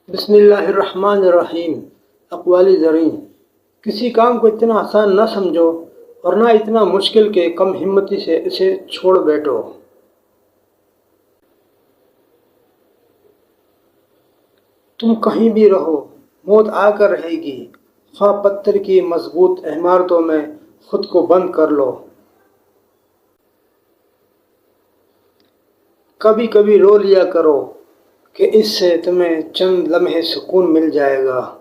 بسم اللہ الرحمن الرحیم۔ اقوال زریں، کسی کام کو اتنا آسان نہ سمجھو اور نہ اتنا مشکل کہ کم ہمتی سے اسے چھوڑ بیٹھو۔ تم کہیں بھی رہو، موت آ کر رہے گی، خواہ پتھر کی مضبوط عمارتوں میں خود کو بند کر لو۔ کبھی کبھی رو لیا کرو کہ اس سے تمہیں چند لمحے سکون مل جائے گا۔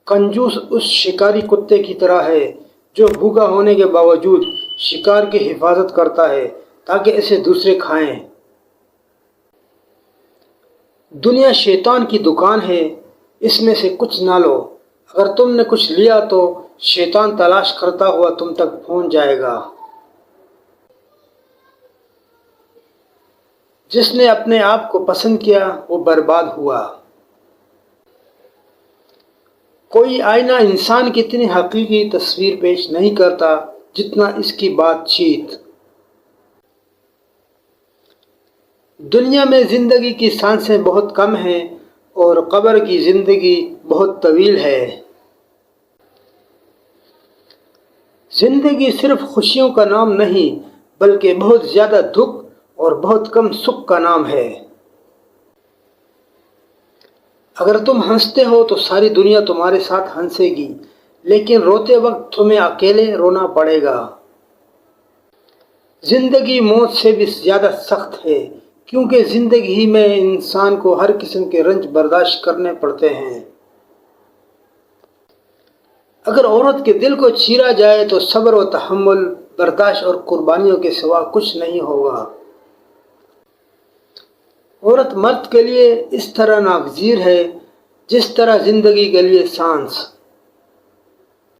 کنجوس اس شکاری کتے کی طرح ہے جو بھوکا ہونے کے باوجود شکار کی حفاظت کرتا ہے تاکہ اسے دوسرے کھائیں۔ دنیا شیطان کی دکان ہے، اس میں سے کچھ نہ لو۔ اگر تم نے کچھ لیا تو شیطان تلاش کرتا ہوا تم تک پہنچ جائے گا۔ جس نے اپنے آپ کو پسند کیا وہ برباد ہوا۔ کوئی آئینہ انسان کی اتنی حقیقی تصویر پیش نہیں کرتا جتنا اس کی بات چیت۔ دنیا میں زندگی کی سانسیں بہت کم ہیں اور قبر کی زندگی بہت طویل ہے۔ زندگی صرف خوشیوں کا نام نہیں بلکہ بہت زیادہ دکھ اور بہت کم سکھ کا نام ہے۔ اگر تم ہنستے ہو تو ساری دنیا تمہارے ساتھ ہنسے گی، لیکن روتے وقت تمہیں اکیلے رونا پڑے گا۔ زندگی موت سے بھی زیادہ سخت ہے کیونکہ زندگی میں انسان کو ہر قسم کے رنج برداشت کرنے پڑتے ہیں۔ اگر عورت کے دل کو چیرا جائے تو صبر و تحمل، برداشت اور قربانیوں کے سوا کچھ نہیں ہوگا۔ عورت مرد کے لیے اس طرح ناگزیر ہے جس طرح زندگی کے لیے سانس۔